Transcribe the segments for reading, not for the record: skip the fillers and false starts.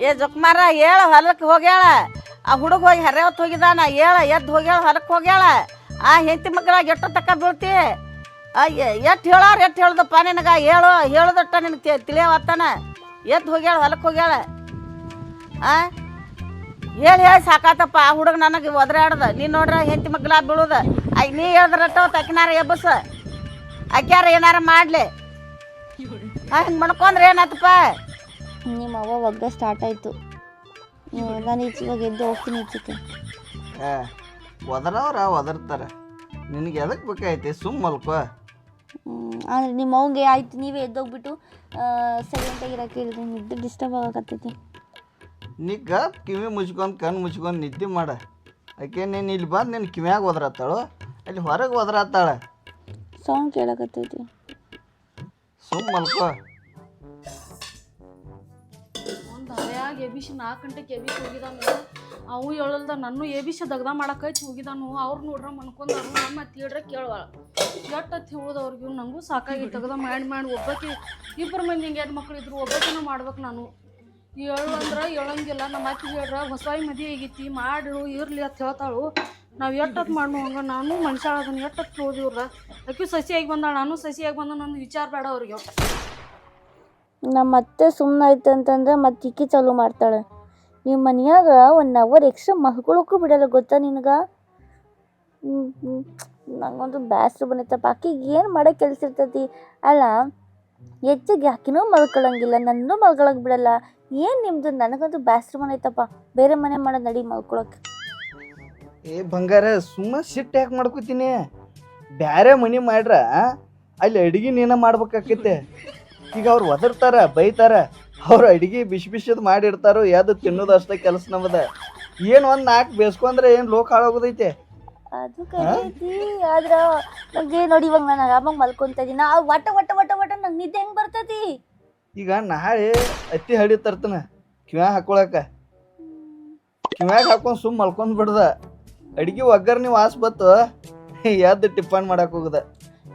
ಏ ಜೊಕ್ಮಾರ ಹೇಳ ಹೊಲಕ್ಕೆ ಹೋಗ್ಯಾಳ. ಆ ಹುಡುಗ ಹೋಗಿ ಹರೆ ಹೊತ್ತು ಹೋಗಿದಾನ. ಹೇಳ ಎದ್ದು ಹೋಗ್ಯಾಳ ಹೊಲಕ್ಕೆ ಹೋಗ್ಯಾಳ. ಆ ಹೆಂಡತಿ ಮಕ್ಕಳಾಗ ಎಟ್ಟು ತಕ್ಕ ಬೀಳ್ತಿ. ಎಟ್ಟು ಹೇಳಾರ ಎಟ್ಟು ಹೇಳ್ದಪ್ಪ ನಿನಗ ಹೇಳದಟ್ಟ ನಿನಗೆ ತಿಳಿಯವತ್ತಾನ. ಎದ್ದು ಹೋಗ್ಯಾಳ ಹೊಲಕ್ಕೆ ಹೋಗ್ಯಾಳ. ಹೇಳಿ ಸಾಕಾತಪ್ಪ. ಆ ಹುಡುಗ ನನಗೆ ಒದರಾಡ್ದ. ನೀನು ನೋಡ್ರ ಹೆಂಡತಿ ಮಕ್ಕಳ ಬೀಳುದ. ನೀ ಹೇಳ್ದ್ರಟ್ಟ ಅಕ್ಕಿನಾರ ಎಬ್ಬಸ ಅಕ್ಯಾರ ಏನಾರ ಮಾಡ್ಲಿ. ಹಿಂಗೆ ಮಾಡ್ಕೊಂಡ್ರೆ ಏನಾತಪ್ಪ? ನಿಮ್ಮ ಅವ್ವ ಒಗ್ಗ ಸ್ಟಾರ್ಟ್ ಆಯಿತು. ನಾನು ಇವಾಗ ಎದ್ದು ಹೋಗ್ತೀನಿ ಈಚೆಗೆ. ಒದರವ್ರ ಒದರ್ತಾರೆ. ನಿನಗೆ ಎದಕ್ಕೆ ಬೇಕಾಯ್ತಿ? ಸುಮ್ಮ ಮಲ್ಕೋ. ಆದರೆ ನಿಮ್ಮ ಅವ್ಗೆ ಆಯ್ತು ನೀವೇ ಎದ್ದೋಗ್ಬಿಟ್ಟು ಸೈಲೆಂಟಾಗಿರೋಕೆ ಹೇಳಿದ್ರೆ ನಿದ್ದೆ ಡಿಸ್ಟರ್ಬ್ ಆಗಕತ್ತೈತಿ. ನೀ ಗಪ್ ಕಿವಿ ಮುಚ್ಕೊಂಡು ಕಣ್ಣು ಮುಚ್ಕೊಂಡು ನಿದ್ದೆ ಮಾಡ. ಯಾಕೆ ನೀನು ಇಲ್ಲಿ ಬಂದು ನಿನ್ನ ಕಿವ್ಯಾಗ ಒದರತ್ತಾಳು, ಅಲ್ಲಿ ಹೊರಗೆ ಒದರತ್ತಾಳೆ. ಸೌಂಡ್ ಕೇಳಕತ್ತೈತಿ. ಸುಮ್ಮ ಮಲ್ಕೋ. ಒಂದು ಹಳೆಯಾಗಿ ಎಬಿಸಿ 4 ಗಂಟೆಗೆ ಎಬಿಸಿ ಹೋಗಿದಾನು. ಅವು ಹೇಳಲ್ದ ನನ್ನ ಎಬಿಸಿ ದಗ್ದ ಮಾಡಕ್ಕೆ ಹಚ್ಚಿ ಹೋಗಿದಾನು. ಅವ್ರು ನೋಡ್ರ ಮನ್ಕೊಂಡವ್ರು ನಮ್ಮ ತೀಡ್ರೆ ಕೇಳುವ ಎಟ್ಟತ್ತು ಹೇಳೋದವ್ರಿಗೆ ನನಗೂ ಸಾಕಾಗಿ ತೆಗ್ದ ಮಾಡಿ ಒಬ್ಬಾಕಿ 2 ಮಂದಿ ಹಿಂಗೆ 2 ಮಕ್ಳು ಇದ್ರು ಒಬ್ಬಾಕಿನ ಮಾಡ್ಬೇಕು ನಾನು. ಹೇಳು ಅಂದ್ರೆ ಹೇಳಂಗಿಲ್ಲ. ನಮ್ಮ ಅತ್ತಿ ಹೇಳ್ರ ಹೊಸವಾಯಿ ಮದುವೆ ಆಗೈತಿ ಮಾಡು ಇರ್ಲಿ ಅಂತ ಹೇಳ್ತಾಳು. ನಾವು ಎಟ್ಟತ್ತು ಮಾಡ್ನು ಹಂಗೆ ನಾನು ಮನುಷ್ಯ ಅದನ್ನು ಎಟ್ಟತ್ತು ಹೋದಿವ್ರ. ಅಕ್ಕಿ ಸಸಿಯಾಗಿ ಬಂದಾಳ, ನಾನು ಸಸಿಯಾಗಿ ಬಂದ ನನ್ನ ವಿಚಾರ ಬೇಡ ಅವ್ರಿಗೆ. ಒಟ್ಟು ನಮ್ಮ ಅತ್ತೆ ಸುಮ್ಮನೆ ಆಯ್ತು ಅಂತಂದ್ರೆ ಮತ್ತೆ ಇಕ್ಕಿ ಚಾಲು ಮಾಡ್ತಾಳೆ. ನಿಮ್ಮ ಮನ್ಯಾಗ 1 ಅವರ್ ಎಕ್ಸ್ಟ್ರಾ ಮಲ್ಕೊಳಕ್ಕೂ ಬಿಡಲ್ಲ ಗೊತ್ತಾ ನಿನಗೆ? ನಂಗೊಂದು ಬ್ಯಾಸ್ರು ಬಂದೈತಪ್ಪ. ಆಕಿಗೆ ಏನು ಮಾಡೋಕೆ ಕೆಲಸ ಇರ್ತೈತಿ ಅಲ್ಲ. ಹೆಚ್ಚಿಗೆ ಆಕಿನೂ ಮಲ್ಕೊಳಂಗಿಲ್ಲ, ನನ್ನೂ ಮಲ್ಕೊಳಕ್ಕೆ ಬಿಡಲ್ಲ. ಏನು ನಿಮ್ಮದು? ನನಗಂತೂ ಬ್ಯಾಸ್ರು ಬಂದೈತಪ್ಪ. ಬೇರೆ ಮನೆ ಮಾಡೋದು ನಡಿ ಮಲ್ಕೊಳಕ್ಕೆ. ಏ ಬಂಗಾರ, ಸುಮ್ಮ ಸಿಟ್ಟು ಯಾಕೆ ಮಾಡ್ಕೋತೀನಿ? ಬ್ಯಾರೆ ಮನೆ ಮಾಡ್ರ ಅಲ್ಲಿ ಅಡಿಗೆ ನೀನ ಮಾಡ್ಬೇಕಾಕೈತೆ. ಈಗ ಅವ್ರು ಒದರ್ತಾರ ಬೈತಾರ. ಅವ್ರು ಅಡಿಗೆ ಬಿಸಿ ಬಿಸಿದ್ ಮಾಡಿರ್ತಾರೋ ಯಾವ್ದು ತಿನ್ನೋದು ಅಷ್ಟೇ ಕೆಲಸ ನಮ್ಮದ. ಏನು 1 4 ಬೇಸ್ಕೊಂಡ್ರೆ ಏನು ಲೋಕ ಹಾಳಾಗೋದೈತೆ. ಅದು ಕರೀತಿ. ಆದ್ರೆ ನಂಗೆ ನೋಡಿ ಇವಾಗ ನಾನು ಆರಾಮಾಗಿ ಮಲ್ಕೊತಾ ಇದ್ದೀನಿ. ಆ ಒಟ್ಟ ಒಟ್ಟ ಒಟ್ಟ ಒಟ್ಟ ನಂಗೆ ನಿದ್ದೆ ಹೆಂಗೆ ಬರ್ತೈತಿ? ಈಗ ನಾಳೆ ಅತ್ತಿ ಹಡಿ ತರ್ತನ ಕಿವ್ಯಾಗ ಹಾಕೊಳಕ. ಕಿವ್ಯಾಗ ಹಾಕೊಂಡು ಸುಮ್ಮ ಮಲ್ಕೊಂಡ್ ಬಿಡ್ದ. ಅಡಿಗೆ ಒಗ್ಗರ್ನಿ ವಾಸ್ ಬತ್ತು ಯಾವ್ದು ಟಿಫನ್ ಮಾಡಕ್ ಹೋಗುದ.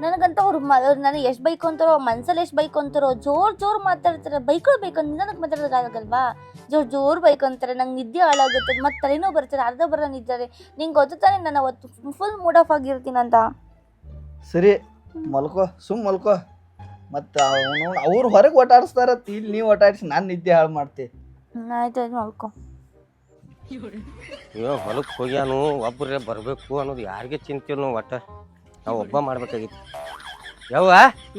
ನನಗಂತ ಅವ್ರು ನನಗೆ ಎಷ್ಟು ಬೈಕೊಂತಾರೋ, ಮನ್ಸಲ್ಲಿ ಎಷ್ಟು ಬೈಕೊಂತಾರೋ, ಜೋರು ಮಾತಾಡ್ತಾರೆ. ಬೈಕೊಳ್ಬೇಕಂತ ನನಗೆ ಮಾತಾಡೋದಾಗಲ್ವಾ? ಜೋರು ಬೈಕೊಂತಾರೆ. ನಂಗೆ ನಿದ್ದೆ ಹಾಳಾಗುತ್ತೆ, ಮತ್ತು ತಲೆನೋ ಬರ್ತಾರೆ, ಅರ್ಧ ಬರ ನಿದ್ದಾರೆ. ನಿಂಗೆ ಗೊತ್ತು ತಾನೆ ನಾನು ಅವತ್ತು ಫುಲ್ ಮೂಡ್ ಆಫ್ ಆಗಿರ್ತೀನಂತ. ಸರಿ ಮಲ್ಕೋ, ಸುಮ್ಮ ಮಲ್ಕೋ. ಮತ್ತು ಅವ್ರು ಹೊರಗೆ ಓಟಾಡಿಸ್ತಾರ, ಇಲ್ಲಿ ನೀವು ಓಟಾಡಿಸಿ ನಾನು ನಿದ್ದೆ ಹಾಳು ಮಾಡ್ತಿ. ಆಯ್ತು ಮಲ್ಕೋ. ಅಯ್ಯೋ ಹೊಲಕ್ಕೆ ಹೋಗ್ಯಾನು, ಒಬ್ಬರೇ ಬರಬೇಕು ಅನ್ನೋದು ಯಾರಿಗೆ ಚಿಂತೆನೋ. ಒಟ್ಟ ನಾವು ಒಬ್ಬ ಮಾಡ್ಬೇಕಾಗಿತ್ತು. ಯವ್ವ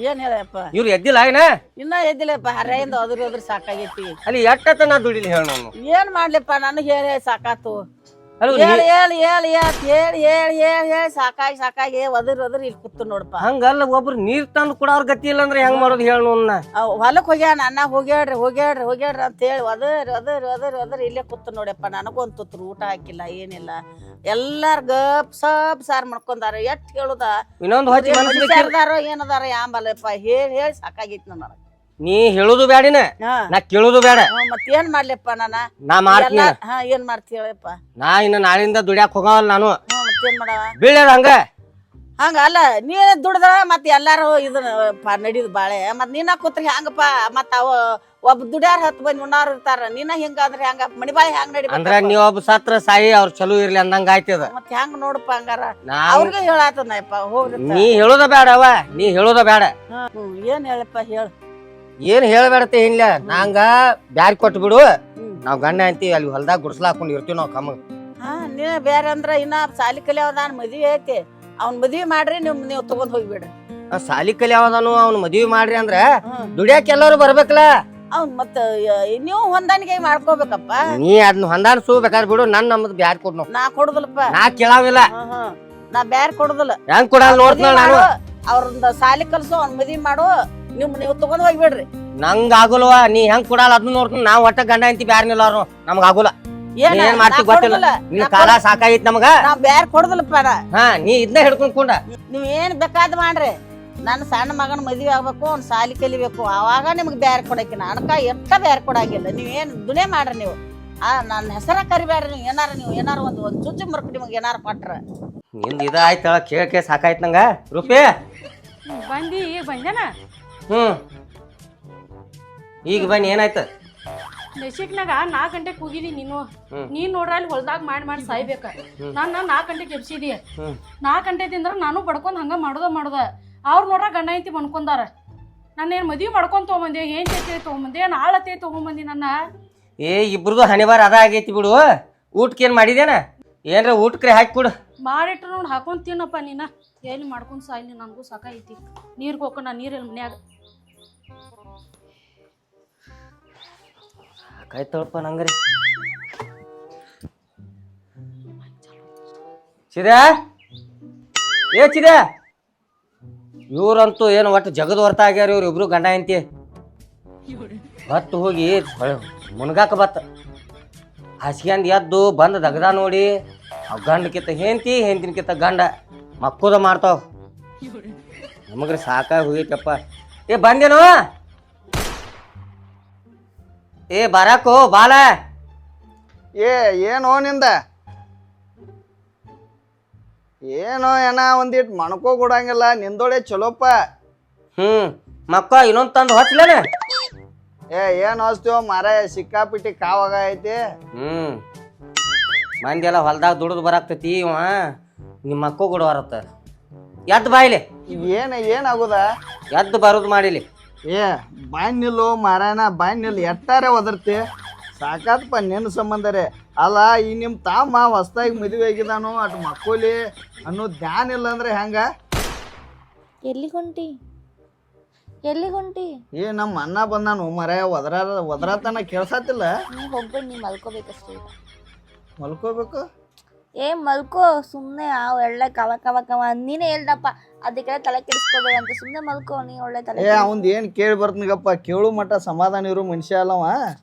ಏನ್ ಹೇಳಪ್ಪ? ಇವ್ರು ಎದ್ದಿಲ್ಲ ಏನ? ಇನ್ನ ಎದ್ದಿಲ್ಲಪ್ಪ. ಹರೆಯಿಂದ ಅದ್ರ ಸಾಕಾಗೈತಿ. ಅಲ್ಲಿ ಎಟ್ಟತ್ತ ನಾ ದುಡಿಲಿ ಹೇಳ. ಏನ್ ಮಾಡ್ಲಿಪ್ಪ? ನನಗೆ ಹೇಳಿ ಸಾಕಾತು. ಅಲ್ಲ ಹೇಳಿ ಸಾಕಾಗಿ ಒದರ್ ಇಲ್ಲಿ ಕೂತು ನೋಡಪ್ಪ. ಹಂಗಲ್ಲ, ಒಬ್ರು ನೀರ್ ತಂದು ಕೂಡ ಅವ್ರ ಗತಿ ಇಲ್ಲ ಅಂದ್ರೆ ಹೆಂಗ್ ಮಾಡೋದು ಹೇಳ? ಹೊಲಕ್ ಹೋಗ್ಯಾನ ಅನ್ನ ಹೋಗ್ಯಾಡ್ರಿ ಅಂತ ಹೇಳಿ ಒದರ್ ಇಲ್ಲೇ ಕೂತು ನೋಡಪ್ಪ. ನನಗೊಂದು ತುತ್ತು ಊಟ ಹಾಕಿಲ್ಲ, ಏನಿಲ್ಲ. ಎಲ್ಲಾರ ಗಪ್ ಸಪ್ ಸಾರ್ ಮಾಡ್ಕೊಂಡಾರ. ಎಟ್ ಹೇಳುದ? ಇನ್ನೊಂದು ಹೊಚ್ಚಾರದಾರೋ ಏನದಾರ ಯಾಂಬಲ್ಲಪ್ಪ. ಹೇಳಿ ಸಾಕಾಗೈತಿ ನನಗೆ. ನೀ ಹೇಳುದು ಬ್ಯಾಡಿನ, ನಾ ಕೇಳುದು ಬೇಡ. ಮತ್ತೇನ್ ಮಾಡ್ಲಿಪ್ಪ? ನಾ ಮಾಡ್ತೀನಿ. ಏನ್ ಮಾಡ್ತಿ ಹೇಳಪ್ಪ? ನಾ ಇನ್ನ ನಾಳಿಂದ ದುಡಿಯಾಕ ಹೋಗವಲ್ಲ ನಾನು. ಮತ್ತೇನ್ ಮಾಡವ? ಬೀಳ್ಯಾರ ಹಂಗ ಅಲ್ಲ. ನೀ ದುಡ್ದ್ರ ಮತ್ ಎಲ್ಲಾರು ಇದನ್ನ ನಡೀದ್ ಬಾಳೆ. ಮತ್ ನೀನ ಕೂತ್ರಿ ಹೆಂಗಪ್ಪ? ಮತ್ ಅವ ಒಬ್ಬ ದುಡ್ಯಾರ 10 ಮಂದಿ ಉಣ್ಣಾರು ಇರ್ತಾರ. ನೀನ ಹಿಂಗಾದ್ರೆ ಹೆಂಗ? ಮಣಿ ಬಾಳೆ ಹೆಂಗ್ ನಡಿ? ಅಂದ್ರ ನೀವ್ ಒಬ್ಬ ಸತ್ರ ಸಾಯಿ ಅವ್ರ ಚಲೋ ಇರ್ಲಿ ಅಂದಂಗ ಆಯ್ತದ. ಮತ್ ಹೆಂಗ್ ನೋಡಪ್ಪ? ಹಂಗಾರ ಅವ್ರಿಗೆ ಹೇಳಾತನಪ್ಪ. ಹೋಗ್ರಿ. ನೀ ಹೇಳುದ ಬೇಡವ, ನೀ ಹೇಳುದ ಬೇಡ. ಏನ್ ಹೇಳಪ್ಪ? ಹೇಳು. ಏನ್ ಹೇಳಬೇಡತ್ತೆ ಏನಿಲ್ಲ. ನಂಗ ಬ್ಯಾರಿ ಕೊಟ್ಟು ಬಿಡು. ನಾವ್ ಗಂಡ ಅಂತೀವಿ ಅಲ್ಲಿ ಹೊಲ್ದಾಗ ಗುಡ್ಸ್ಲಾ ಹಾಕೊಂಡ್ ಇರ್ತೀವಿ ನಾವ್ ಕಮ್ಮ. ನೀ ಬೇರೆ ಅಂದ್ರ ಇನ್ನ ಸಾಲಿ ಕಲಿಯವದಾನ ಮದ್ವಿ ಐತಿ. ಅವ್ನ ಮದ್ವಿ ಮಾಡ್ರಿ, ನೀವು ತಗೊಂಡ್ ಹೋಗ್ಬಿಡ್ರಿ. ಸಾಲಿ ಕಲಿಯವದಾನು ಅವ್ನ ಮದ್ವಿ ಮಾಡ್ರಿ ಅಂದ್ರ ದುಡಿಯಾಕ ಎಲ್ಲಾರು ಬರ್ಬೇಕಲ್ಲ. ಅವ್ನ್ ಮತ್ತ ನೀವು ಹೊಂದಾಣಿಕೆ ಮಾಡ್ಕೋಬೇಕಪ್ಪ. ನೀ ಅದನ್ನ ಹೊಂದಾಣಿಸು ಬೇಕಾದ್ರೆ ಬಿಡು. ನಮ್ಮದ್ ಬ್ಯಾರಿ ಕೊಡ್. ನಾ ಕೊಡುದಿಲ್ಲಪ್ಪ. ನಾ ಕೇಳಾವಿಲ್ಲ. ನಾ ಬ್ಯಾರೆ ಕೊಡುದಿಲ್ಲ. ಹೆಂಗ್ ಕೊಡಲ್ಲ ನೋಡ್ತಾಳ ನಾನು. ಅವ್ರನ್ನ ಸಾಲಿ ಕಲ್ಸು, ಅವ್ನ ಮದ್ವಿ ಮಾಡು, ನೀವು ತಗೊಂಡ್ ಹೋಗ್ಬಿಡ್ರಿ. ನಂಗ ಆಗುಲ್ವಾ? ನೀ ಹೆಂಗ್ ಕೊಡಲ್ಲ ಅದನ್ನ ನೋಡ್ತೀನಿ. ನಾವ್ ಒಟ್ಟ ಗಂಡ ಅಂತಿ ಬ್ಯಾರನಿಲ್ಲಾರು ನಮ್ಗ ಆಗುಲ್ಲ. ಏನ್ ಮಾಡ್ತಿ ಗೊತ್ತಿಲ್ಲ. ನಿನ್ ಕಾಲ ಸಾಕಾಗಿತ್ ನಮಗ. ನಾವ್ ಬ್ಯಾರೆ ಕೊಡುದಿಲ್ಲಪ್ಪ. ನೀ ಇದನ್ನ ಹಿಡ್ಕೊಂಡ ನೀವ್ ಏನ್ ಬೇಕಾದ್ ಮಾಡ್ರಿ. ನನ್ನ ಸಣ್ಣ ಮಗನ ಮದ್ವೆ ಆಗ್ಬೇಕು, ಅವ್ನ ಸಾಲಿ ಕಲಿಬೇಕು. ಅವಾಗ ನಿಮ್ಗೆ ಬ್ಯಾರೆ ಕೊಡಕಿನ ಅನ್ಕ ಎಷ್ಟ ಬ್ಯಾರೆ ಕೊಡಂಗಿಲ್ಲ. ನೀವೇನ್ ದುನೇ ಮಾಡ್ರಿ. ನೀವು ನನ್ನ ಹೆಸರ ಕರಿಬೇಡ್ರಿ ನೀವು ಏನಾರ ಒಂದು ಚುಚ್ಚು ಮರ್ಕ್ ನಿಮಗೆ ಏನಾರ ಕೊಟ್ರ ನಿಂದ ಇದಾಯ್ತಳ ಕೇಳಕ್ಕೆ ಸಾಕಾಯ್ತು ನಂಗ ರೂಪಿ ಬಂದಿ ಈಗ ಬಂದೇನ ಈಗ ಬನ್ನಿ ಏನಾಯ್ತು ನೆಸಿಕ್ನಾಗ 4 ಗಂಟೆಗೆ ಹೋಗಿದಿ ನೀನ್ ನೋಡ್ರ ಅಲ್ಲಿ ಹೊಲ್ದಾಗ ಮಾಡಿ ಸಾಯ್ಬೇಕ ನಾನು 4 ಗಂಟೆಗೆ ಎಬ್ಸಿದಿ 4 ಗಂಟೆದಿಂದ ನಾನು ಬಡ್ಕೊಂಡ್ ಹಂಗ ಮಾಡುದ ಅವ್ರು ನೋಡ್ರ ಗಂಡ ಐತಿ ಮನ್ಕೊಂಡಾರ ನಾನೇನ್ ಮದ್ವಿ ಮಾಡ್ಕೊಂಡ್ ತಗೊಂಬಂದೆ ಏನ್ ಚೇತಿ ತಗೊಂಬಂದೆ ಏನ್ ಆಳತೆ ತಗೊಂಬಂದಿ ನನ್ನ ಏ ಇಬ್ರದು ಹಣಿವಾರ ಅದ ಆಗೈತಿ ಬಿಡು ಊಟಕ್ಕೆ ಏನ್ ಮಾಡಿದೇನ ಏನ್ರ ಊಟಕ್ರೆ ಹಾಕಿ ಕೊಡು ಮಾಡಿಟ್ರು ನೋಡಿ ಹಾಕೊಂಡ್ ತಿನ್ನಪ್ಪ ನೀನ ಎಲ್ಲಿ ಮಾಡ್ಕೊಂಡ್ ಸಾಯ್ಲಿ ನನಗೂ ಸಾಕೈತಿ ನೀರ್ಗೆ ಹೋಗ ನಾ ನೀರಲ್ಲಿ ಮನ್ಯಾಗ ಕಾಯ್ತಳಪ್ಪ ನಂಗ್ರಿ ಚಿದ್ಯಾ ಚಿದ್ಯಾ ಇವ್ರಂತೂ ಏನು ಒಟ್ಟು ಜಗದ್ ಹೊರ್ತ ಆಗ್ಯಾರ ಇವ್ರು ಇಬ್ರು ಗಂಡ ಹೆಂಡತಿ ಬತ್ತು ಹೋಗಿ ಮುನ್ಗಾಕ ಬತ್ತ ಹಸ್ಗ್ಯಾಂದ್ ಎದ್ದು ಬಂದು ದಗದ ನೋಡಿ ಅವ್ ಗಂಡಕ್ಕಿಂತ ಹೆಂಡತಿನಕ್ಕಿಂತ ಗಂಡ ಮಕ್ಕುದ ಮಾಡ್ತಾವ ನಮಗ್ರಿ ಸಾಕಾಗಿ ಹೋಗೈತಪ್ಪ ಏ ಬಂದೇನು ಏ ಬರಾಕೋ ಬಾಲ ಏನೋ ನಿಂದ ಏನೋ ಒಂದಿಟ್ಟು ಮಣ್ಕೋ ಕೊಡಂಗಿಲ್ಲ ನಿಂದೋಳೆ ಚಲೋಪ್ಪ ಮಕ್ಕ ಇನ್ನೊಂದ್ ತಂದು ಹೊಚ್ಲೇನ ಏನ್ ಹೊಸ್ತೀವ ಮರ ಸಿಕ್ಕಾಪಿಟ್ಟಿ ಕಾವಾಗ ಐತಿ ಮಂದಿ ಎಲ್ಲ ಹೊಲ್ದಾಗ ದುಡಿದು ಬರಾಕ್ತೈತಿ ಇವ ನಿಮ್ಮ ಮಕ್ಕೋ ಕೊಡುವಾರತ್ತ ಎದ್ದು ಬಾಯಿಲಿ ಏನಾಗುದ ಎದ್ದು ಬರೋದು ಮಾಡಿಲಿ ಬಾಯ್ ನಿಲ್ಲು ಮಾರಾಯಣ ಬಾಯ್ ನಿಲ್ಲು ಎಟ್ಟಾರೆ ಒದರ್ತಿ ಸಾಕಾತಪ್ಪ ನಿನ್ನ ಸಂಬಂಧರೇ ಅಲ್ಲ ಈ ನಿಮ್ಮ ತಮ್ಮ ಹೊಸ್ದಾಗಿ ಮದುವೆ ಆಗಿದಾನು ಅಟ್ ಮಕ್ಕೋಲಿ ಅನ್ನೋ ಧ್ಯಾನ ಇಲ್ಲ ಅಂದ್ರೆ ಹೆಂಗ ಎಲ್ಲಿಗೊಂಟಿ ನಮ್ಮ ಅಣ್ಣ ಬಂದಾನು ಮರ ಒದರಾತನ ಕೇಳ್ಸಾತಿಲ್ಲ ನೀವು ಹೋಗ್ಬೇಡಿ ನೀವು ಮಲ್ಕೋಬೇಕಷ್ಟೇ ಮಲ್ಕೋಬೇಕು ಮಲ್ಕೋ ಸುಮ್ಮನೆ ಒಳ್ಳೆ ಕವ ನೀನೇ ಹೇಳ್ದಪ್ಪ ಅದಕ್ಕೆ ತಲೆ ಕೆಡಿಸ್ಕೋಬೇಡ ಅಂತ ಸುಮ್ಮನೆ ಮಲ್ಕೋ ನೀ ಒಳ್ಳೆ ತಲೆ ಅವಂದ್ ಏನ್ ಕೇಳಿ ಬರ್ತನಿಗಪ್ಪ ಕೇಳು ಮಟ್ಟ ಸಮಾಧಾನ ಇರು ಮನುಷ್ಯ ಅಲ್ಲವ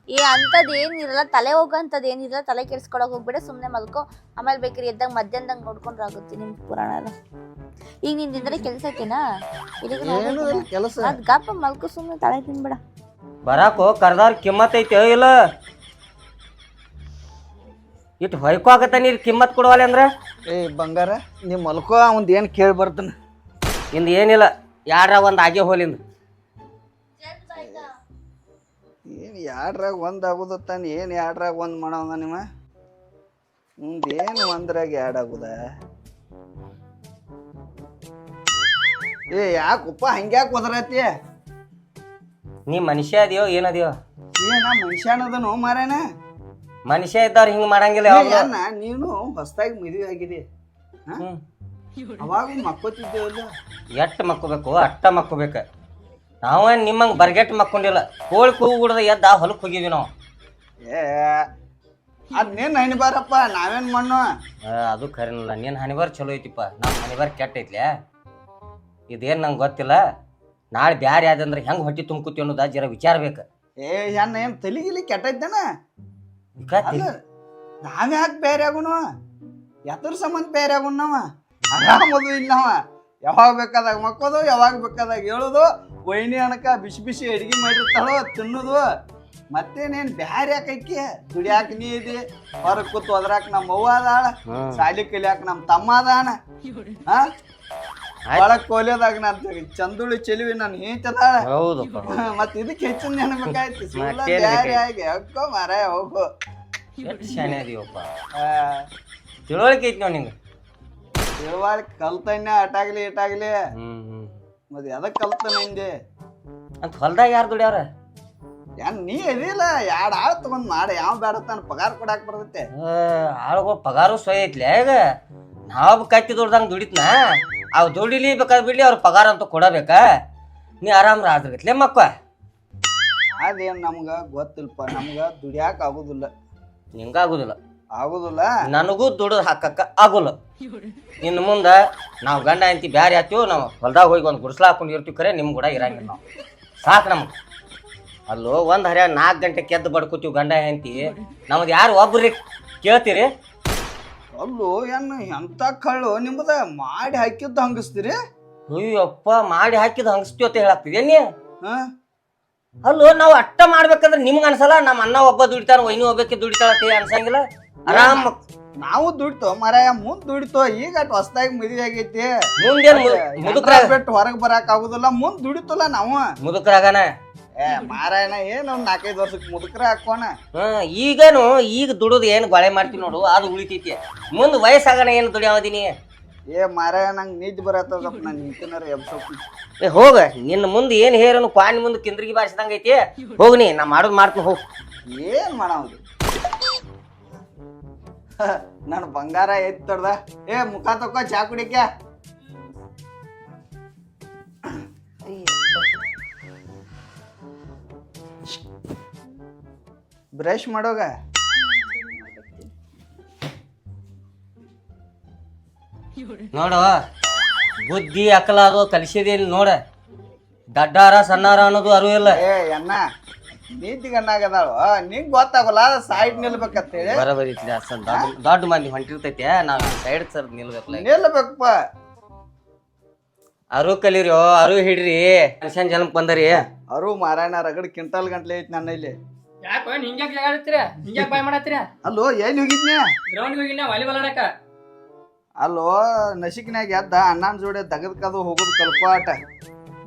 ಅಂತದ್ ಏನಿರಲ್ಲ ತಲೆ ಹೋಗಂತದ್ ಏನಿರಲ್ಲ ತಲೆ ಕೆಡಿಸ್ಕೊಳಕ್ ಹೋಗ್ಬೇಡ ಸುಮ್ಮನೆ ಮಲ್ಕೋ ಆಮೇಲೆ ಬೇಕ್ರಿ ಎದ್ದಾಗ ಮಧ್ಯಾಹ್ನದಂಗ ನೋಡ್ಕೊಂಡ್ರೆ ಆಗುತ್ತೆ ನಿಮ್ ಪುರಾಣ ಎಲ್ಲ ಈಗ ನಿಂದ್ರೆ ಕೆಲಸ ಐತೆನಾ ಕೆಲಸ ಅದ್ ಗಪ್ಪ ಮಲ್ಕೋ ಸುಮ್ಮನೆ ತಲೆ ತಿನ್ಬೇಡ ಬರಾಕೋ ಕರ್ದಾರ ಕಿಮ್ಮತ್ ಐತೆ ಇಲ್ಲ ಇಟ್ಟು ಹೊಯ್ಕೋ ಆಗತ್ತ ನೀರು ಕಿಮ್ಮತ್ ಕೊಡುವಲ್ಲ ಅಂದ್ರೆ ಬಂಗಾರ ನೀವ್ ಮಲ್ಕೋ ಅವಂದ್ ಏನ್ ಕೇಳಿ ಬರ್ತಾನ ಇಂದ ಏನಿಲ್ಲ ಯಾರ ಒಂದ್ ಆಗೆ ಹೋಲಿಂದ ಏನ್ ಯಾಡ್ರಾಗ ಒಂದ್ ಆಗುದತ್ತಾನ ಏನ್ ಯಾಡ್ರಾಗ ಒಂದ್ ಮಾಡವ ನಿಮ್ಮ ಮುಂದೇನು ಒಂದ್ರಾಗ ಯಾಡ್ ಆಗುದ ಯಾಕಪ್ಪ ಹಂಗ್ಯಾಕ ಒದರತಿ ನೀ ಮನುಷ್ಯ ಅದಿಯೋ ಏನದಿಯೋ ಮನುಷ್ಯನದನು ಮಾರೇನ ಮನುಷ್ಯ ಇದ್ದವ್ರು ಹಿಂಗ್ ಮಾಡಂಗಿಲ್ಲ ನೀನು ಹೊಸದಾಗಿ ಮದುವೆ ಆಗಿದೆ ಅವಾಗ ಮಕ್ಕೋತಿದ್ದೇವಲ್ಲ ಎಟ್ಟು ಮಕ್ಕೋಬೇಕು ಅಟ್ಟ ಮಕ್ಕೋಬೇಕ ನಾವ ನಿಮ್ಮಂಗ್ ಬರ್ಗೆಟ್ ಮಕ್ಕೊಂಡಿಲ್ಲ ಕೋಳಿ ಕೂಗುಡ್ದ ಎದ್ದ ಹೊಲಕ್ ಹೋಗಿದ್ವಿ ನಾವು ಅದ್ನೇನ್ ಹಣಿಬಾರಪ್ಪ ನಾವೇನ್ ಮಣ್ಣು ಅದು ಖರೇನಲ್ಲ ನೀನ್ ಹಣಿಬಾರ್ ಚಲೋ ಐತಿಪ್ಪ ನಮ್ ಹಣಿಬಾರ್ ಕೆಟ್ಟ ಐತ್ಲೆ ಇದೇನ್ ನಂಗೆ ಗೊತ್ತಿಲ್ಲ ನಾಳೆ ಬ್ಯಾರೆ ಯಾವ್ದಂದ್ರೆ ಹೆಂಗ್ ಹೊಟ್ಟಿ ತುಂಬ್ಕೂತಿ ಅನ್ನೋದ ಜರ ವಿಚಾರ ಬೇಕ ಏನ್ ತಲಿಗಿಲಿ ಕೆಟ್ಟೈತೇನ ನಾವ್ ಯಾಕೆ ಬೇರೆ ಆಗುನು ಎದ್ರ ಸಂಬಂಧ ಬೇರೆ ಆಗುನ್ ನಾವ ಆರಾಮದು ಇಲ್ಲ ನಾವ ಯಾವಾಗ ಬೇಕಾದಾಗ ಮಕ್ಕೋದು ಯಾವಾಗ ಬೇಕಾದಾಗ ಹೇಳುದು ವೈನಿ ಅನಕ ಬಿಸಿ ಬಿಸಿ ಅಡಿಗೆ ಮಾಡಿರ್ತಾಳೋ ತಿನ್ನುದು ಮತ್ತೇನೇನ್ ಬ್ಯಾರೆ ಯಾಕೈಕಿ ದುಡಿಯಾಕ ನೀ ಇದಿ ಹೊರಗ್ ಕೂತ್ ಹೋದ್ರಾಕ ನಮ್ಮ ಅವ್ವ ಅದಾಳ ಶಾಲಿ ಕಲಿಯಾಕ ನಮ್ ತಮ್ಮ ಅದಾನ ಒಳಗ್ ಕೋಲಿಯದಾಗ ನಾನ್ ಚಂದುಳಿ ಚೆಲುವಿ ನನ್ ಹೇಂತದಾಳ ಮತ್ ಇದಕ್ ಹೆಚ್ಚಿನ ನೆನಬೇಕಾಯ್ತು ಬ್ಯಾರೆ ಆಗಿ ಅಕ್ಕೋ ಮಾರ ಹೋಗು ಶಾನೆ ಅದೀವಪ್ಪ ತಿಳುವಳಿಕೆ ಐತಿ ನಾವು ನಿಂಗೆ ತಿಳುವಳಿಕೆ ಕಲ್ತಣ್ಣ ಅಟಾಗ್ಲಿ ಇಟಾಗ್ಲಿ ಮತ್ ಎದಕ್ ಕಲ್ತಾನ ಹಿಂದೆ ಅಂತ ಹೊಲ್ದಾಗ ಯಾರು ದುಡ್ಯಾರ ನೀ ಅದಿಲ್ಲ ಯಾಡ್ ಆಳ್ ತಗೊಂಡ್ ಮಾಡ ಯಾವ ಬೇಡತ್ತಾನ ಪಗಾರ ಕೊಡಾಕ್ ಬರ್ತೈತೆ ಆಳುಗಳು ಪಗಾರು ಸೊಯ್ ಐತ್ಲಿ ಈಗ ನಾವ್ ಕತ್ತಿ ದುಡ್ದಂಗ ದುಡಿತ್ನ ಅವ್ ದುಡಿಲಿ ಬೇಕಾದ್ ಬಿಡ್ಲಿ ಅವ್ರ ಪಗಾರ ಅಂತೂ ಕೊಡಬೇಕಾ ನೀ ಆರಾಮ್ ರಾತ್ರಿ ಮಕ್ಕ ಅದೇನ್ ನಮ್ಗ ಗೊತ್ತಿಲ್ಪ ನಮ್ಗ ದುಡಿಯಾಕ ಆಗುದಿಲ್ಲ ನಿಂಗಾಗುದಿಲ್ಲ ಆಗುದಿಲ್ಲ ನನಗೂ ದುಡಿದು ಹಾಕಕ್ಕ ಆಗುಲ್ಲ ಇನ್ನು ಮುಂದ ನಾವು ಗಂಡ ಅಂತಿ ಬ್ಯಾರೆ ಆತೀವಿ ನಾವು ಹೊಲ್ದಾಗ ಹೋಗಿ ಒಂದು ಗುಡ್ಸ್ಲ ಹಾಕೊಂಡು ಇರ್ತೀವಿ ಖರೆ ನಿಮ್ ಕೂಡ ಇರಂಗಿಲ್ಲ ನಾವು ಸಾಕು ನಮ್ಗೆ ಅಲ್ಲೋ ಒಂದ್ ಹರ್ಯ 4 ಗಂಟೆಗೆ ಎದ್ದು ಬಡ್ಕೋತೀವಿ ಗಂಡ ಹೆಂಡತಿ ನಮ್ದು ಯಾರು ಒಬ್ರಿ ಕೇಳ್ತೀರಿ ಅಲ್ಲೋ ಏನ್ ಎಂತ ಕಳ್ಳು ನಿಮ್ದ ಮಾಡಿ ಹಾಕಿದ್ದು ಹಂಗಸ್ತೀರಿ ಅಯ್ಯಪ್ಪ ಮಾಡಿ ಹಾಕಿದ್ ಹಂಗಸ್ತೀವಿ ಅಂತ ಹೇಳಾಕ್ತಿದ್ಯಾ ನೀ ಅಲ್ಲೋ ನಾವು ಅಟ್ಟ ಮಾಡ್ಬೇಕಂದ್ರೆ ನಿಮ್ಗೆ ಅನ್ಸಲ್ಲ ನಮ್ಮ ಅಣ್ಣ ಒಬ್ಬ ದುಡಿತಾರ ವೈನಿ ಒಬ್ಬಕ್ಕೆ ದುಡಿತಾಳತ್ತೆ ಅನ್ಸಂಗಿಲ್ಲ ಆರಾಮ್ ನಾವು ದುಡಿತೋ ಮಾರಾಯ ಮುಂದ್ ದುಡಿತೋ ಈಗ ಹೊಸದಾಗಿ ಮದ್ವೆ ಆಗೈತಿ ಮುಂದೇನ್ ಮುದುಕ್ರ ಬಿಟ್ಟು ಹೊರಗ್ ಬರಾಕ್ ಆಗುದಿಲ್ಲ ಮುಂದ್ ದುಡಿತೋಲ್ಲ ನಾವು ಮುದುಕ್ರಾಗನ ಮಾರಾಯಣ ಏನ್ ಒಂದ್ 4-5 ವರ್ಷಕ್ಕೆ ಮುದುಕ್ರ ಹಾಕೋಣ ಈಗನು ಈಗ ದುಡುದು ಏನ್ ಗೊಳೆ ಮಾಡ್ತೀವಿ ನೋಡು ಅದು ಉಳಿತೈತಿ ಮುಂದ್ ವಯಸ್ಸಾಗಣ ಏನು ದುಡಿಯಾವದೀನಿ ಮಾರಾಯ ನಂಗೆ ನಿದ್ದೆ ಬರತ್ತದಪ್ಪ ನಾನು ನಿಂತಿನಾರ ಎಬ್ಸೋಕ್ ಹೋಗ ನಿನ್ನ ಮುಂದೆ ಏನ್ ಹೇರನು ಕ್ವಾನಿ ಮುಂದೆ ಕಿಂದ್ರಿಗೆ ಬಾರಿಸಿದಂಗ ಐತಿ ಹೋಗ್ನಿ ನಾ ಮಾಡೋದು ಮಾಡ್ತೀನಿ ಹೋಗ್ ಏನ್ ಮಾಡವ್ದು ನನ್ ಬಂಗಾರ ಎತ್ ತೊಡ್ದ ಮುಖ ತಕೋ ಚಾ ಕುಡಿಕ ಬ್ರಷ್ ಮಾಡೋಗ ನೋಡು ಬುದ್ಧಿ ಅಕಲ ಅದು ಕಲಿಸಿದೇನಿ ನೋಡ ದಡ್ಡಾರ ಸಣ್ಣಾರ ಅನ್ನೋದು ಅರಿವು ಇಲ್ಲ ಅಣ್ಣ ನೀತಿಗಣ್ಣಾಗದಾಳು ನಿಂಗ್ ಗೊತ್ತಾಗಲ್ಲ ಸೈಡ್ ನಿಲ್ಬೇಕಂತೇಳಿ ಬರಬರಿ ದೊಡ್ಡ ಮಂದಿ ಹೊಂಟಿರ್ತೈತೆ ನಾವ್ ಸೈಡ್ ಸರ್ ನಿಲ್ಬೇಕಲ್ಲ ನಿಲ್ಬೇಕಪ್ಪ ಅರು ಕಲೀರಿ ಅರು ಹಿಡ್ರಿ ಮನುಷ್ಯನ್ ಜನಕ್ ಬಂದರಿ ಅವರು ಮಾರಾಯಣ ರಗಡ್ ಕ್ವಿಂಟಲ್ ಗಂಟ್ಲೆ ಐತಿ ನನ್ನ ಇಲ್ಲಿ ಯಾಕೋ ಹಿಂಗ್ಯಾಕ್ ಜಗಾಡತ್ತೀರ ಹಿಂಗ್ಯಾಕ್ ಬಾಯ್ ಮಾಡತ್ತೀರ ಅಲ್ಲೋ ಎಲ್ಲಿ ಹೋಗಿದ್ನಿ ಗ್ರೌಂಡ್ ಹೋಗಿನ ವಾಲಿಬಾಲ್ ಆಡಕ ಅಲ್ಲೋ ನಶಿಕ್ನ್ಯಾಗ ಎದ್ದ ಅಣ್ಣನ ಜೋಡಿ ದಗದ್ಕದು ಹೋಗುದು ಕಲ್ಪಾಟ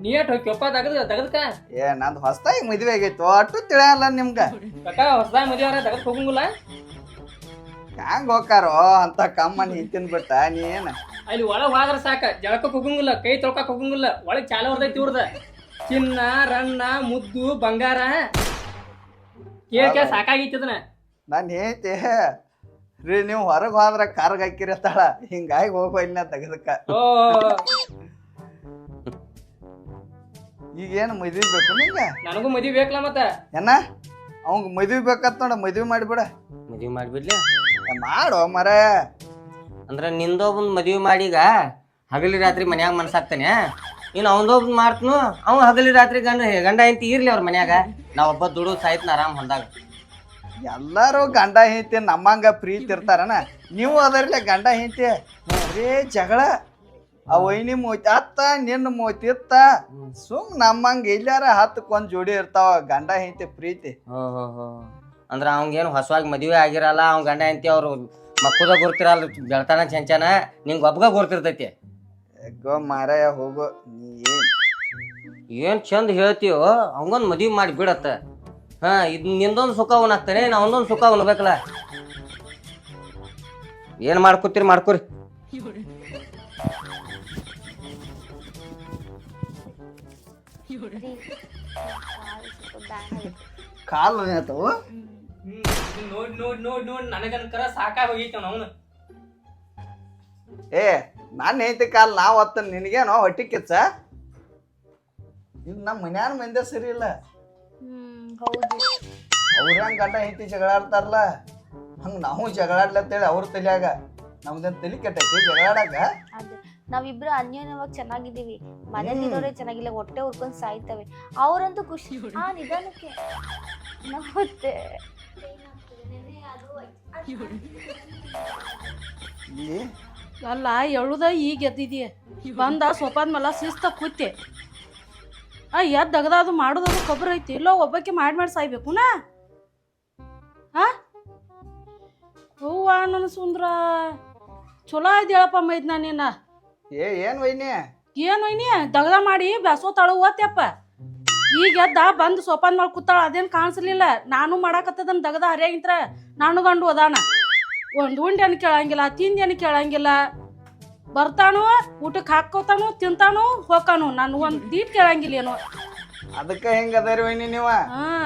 ನೀ ಎಟ್ ಹೋಗ್ಯಪ್ಪ ದಗದ್ಕ ನಂದು ಹೊಸದಾಗಿ ಮದ್ವೆ ಆಗೈತು ಅಟ್ಟು ತಿಳಿಯಲ್ಲ ನಿಮ್ಗ ಕಕ್ಕ ಹೊಸದಾಗಿ ಮದುವೆ ದಗದ್ ಹೋಗಂಗಿಲ್ಲ ಹ್ಯಾಂಗ ಹೋಗಾರೋ ಅಂತ ಕಮ್ಮನ್ ಹಿಂತಿನ್ ಬಿಟ್ಟ ನೀ ಏನ ಅಲ್ಲಿ ಒಳಗ್ ಹೋದ್ರ ಸಾಕ ಜಳಕಕ್ ಹೋಗಂಗಿಲ್ಲ ಕೈ ತೊಳ್ಕಕ್ ಹೋಗಂಗಿಲ್ಲ ಒಳಗ್ ಚಾಲ ಹೊರ್ದೈತಿ ಇವ್ರದ ಚಿನ್ನ ರನ್ನ ಮುದ್ದು ಬಂಗಾರ ಕೇಳ್ಕ ಸಾಕಾಗೈತಿ ಅದನ್ನ ನಾನು ಹೇಳ್ತೆ ರೀ ನೀವು ಹೊರಗೆ ಹೋದ್ರ ಕಾರ್ಗೆ ಹಾಕಿರತ್ತಾಳ ಹಿಂಗಾಗಿ ಹೋಗ್ಬಲ್ಲ ತೆಗದಕ್ಕ ಓ ಈಗೇನು ಮದ್ವಿ ಬೇಕು ನಿಂಗ ನನಗೂ ಮದ್ವಿ ಬೇಕಲ್ಲ ಮತ್ತ ಏನ ಅವಂಗ ಮದ್ವಿ ಬೇಕತ್ ನೋಡ ಮದ್ವಿ ಮಾಡಿಬಿಡ ಮದ್ವಿ ಮಾಡ್ಬಿಡ್ಲಿ ಮಾಡೋ ಮರ ಅಂದ್ರ ನಿಂದೊಬ್ಬನ್ ಮದ್ವಿ ಮಾಡೀಗ ಹಗಲಿ ರಾತ್ರಿ ಮನ್ಯಾಗ ಮನ್ಸಾಗ್ತಾನೆ ಇನ್ನು ಅವಂದೊಬ್ಬನ್ ಮಾಡ್ತನು ಅವ ಹಗಲಿ ರಾತ್ರಿ ಗಂಡ ಹೆಂಡತಿ ಇರ್ಲಿ ಅವ್ರ ಮನ್ಯಾಗ ನಾವೊಬ್ಬ ದುಡು ಸಾಯ್ತನ ಆರಾಮ್ ಹೊಂದಾಗ ಎಲ್ಲಾರು ಗಂಡ ಹೆಂಡತಿ ನಮ್ಮಂಗ ಪ್ರೀತಿ ಇರ್ತಾರನ ನೀವು ಅದರ್ಲೆ ಗಂಡ ಹೆಂಡತಿ ಬರೇ ಜಗಳ ಆ ವೈನಿ ಮೋತಿ ಅತ್ತ ನಿನ್ನ ಮೋತಿ ಇತ್ತ ಸುಮ್ ನಮ್ಮಂಗ ಎಲ್ಲಾರ ಹತ್ತಕ್ಕೊಂದ್ ಜೋಡಿ ಇರ್ತಾವ ಗಂಡ ಹೆಂಡತಿ ಪ್ರೀತಿ ಅಂದ್ರ ಅವಂಗೇನು ಹೊಸವಾಗಿ ಮದ್ವೆ ಆಗಿರಲ್ಲ ಅವ್ನ ಗಂಡ ಹೆಂಡತಿ ಅವ್ರು ಮಕ್ಕಳ ಗುರ್ತಿರಲ್ಲ ಬೆಳ್ತಾನ ಚೆಂಚನ ನಿಂಗೆ ಒಬ್ಬಗ ಗುರ್ತಿರ್ತೈತಿ ಗೋ ಮಾರಾಯ ಹೋಗೋ ನೀ ಏನ್ ಚಂದ ಹೇಳ್ತೀವೋ ಅವಂಗೊಂದು ಮದ್ವಿ ಮಾಡಿ ಬಿಡತ್ತ ಹಾ ಇದ್ ನಿಂದೊಂದು ಸುಖ ಅವನಾಗ್ತಾನೆ ನಾ ಒಂದೊಂದು ಸುಖ ಅವನ್ಬೇಕಲ್ಲ ಏನ್ ಮಾಡ್ಕೊತೀರಿ ಮಾಡ್ಕೊರಿ ಕಾಲು ಆಯ್ತವ ನೋಡ್ ನೋಡ್ ನೋಡ್ ನೋಡ್ ನನಗನ್ಕರ ಸಾಕಾಗಿ ಹೋಗೈತ ಅವನು ನಾನು ಹೆಂಡತಿ ಕಾಲ್ ನಾವ್ ಹೊತ್ತ ನಿನಗೇನೋ ಹೊಟ್ಟಿ ಕಿಚ್ಚ ಇದು ನಮ್ಮ ಮನ್ಯಾನ ಮಂದಿ ಸರಿ ಇಲ್ಲ ಹೌದು ಅವ್ರ ಹೆಂಗ್ ಗಂಡ ಹೆಂಡತಿ ಜಗಳಾಡ್ತಾರಲ್ಲ ಹಂಗ ನಾವು ಜಗಳಾಡ್ಲತ್ತೇಳಿ ಅವ್ರ ತಲ್ಯಾಗ ನಮ್ದೇನ್ ತಲಿ ಕೆಟ್ಟೈತಿ ಜಗಳಾಡಾಕ ಅದೇ ನಾವಿಬ್ರು ಅನ್ಯೋನ್ಯವಾಗಿ ಚೆನ್ನಾಗಿದ್ದೀವಿ ಮನೇಲಿರೋರೇ ಚೆನ್ನಾಗಿಲ್ಲ ಹೊಟ್ಟೆ ಉರ್ಕೊಂಡ್ ಸಾಯ್ತವೆ ಅವ್ರಂತೂ ಖುಷಿ ನಿಧಾನಕ್ಕೆ ಮತ್ತೆ ಅಲ್ಲ ಎಳುದ ಈಗ ಎದ್ದಿದೀಯ ಬಂದ ಸೋಪಾದ ಮೇಲೆ ಶಿಸ್ತ ಕೂತೆ ಎದ್ದು ಅಗದಾದು ಮಾಡೋದು ಕೊಬ್ಬರ ಐತಿ ಇಲ್ಲೋ ಒಬ್ಬಕ್ಕೆ ಮಾಡಿ ಸಾಯ್ಬೇಕು ನಾ ಹೂವ ನನ್ನ ಸುಂದ್ರ ಚಲೋ ಆಯ್ತು ಹೇಳಪ್ಪ ಮೈದ್ನ ನೀನ ಏನ್ ವೈನಿ ಏನು ಐನಿ ದಗದ ಮಾಡಿ ಬ್ಯಾಸೋತಾಳ ಓತ್ಯಪ್ಪ ಈಗ ಎದ್ದ ಬಂದು ಸೋಪಾನ್ ಮಾಡಿ ಕೂತಾಳ ಅದೇನು ಕಾಣಿಸ್ಲಿಲ್ಲ ನಾನು ಮಾಡಾಕತ್ತದನ್ ದಗದ ಹರಿಯಾಗಿಂತ್ರ ನಾನು ಗಂಡು ಅದಾನ ಒಂದು ಉಂಡೆನ ಕೇಳಂಗಿಲ್ಲ ತಿಂದೇನು ಕೇಳಂಗಿಲ್ಲ ಬರ್ತಾನು ಊಟಕ್ಕೆ ಹಾಕೋತಾನು ತಿಂತಾನು ಹೋಗಾನು ನಾನು ಒಂದು ದೀಟ್ ಕೇಳಂಗಿಲ್ಲ ಏನು ಅದಕ್ಕ ಹೆಂಗ ಅದಾರಿ ವೈನಿ ನೀವ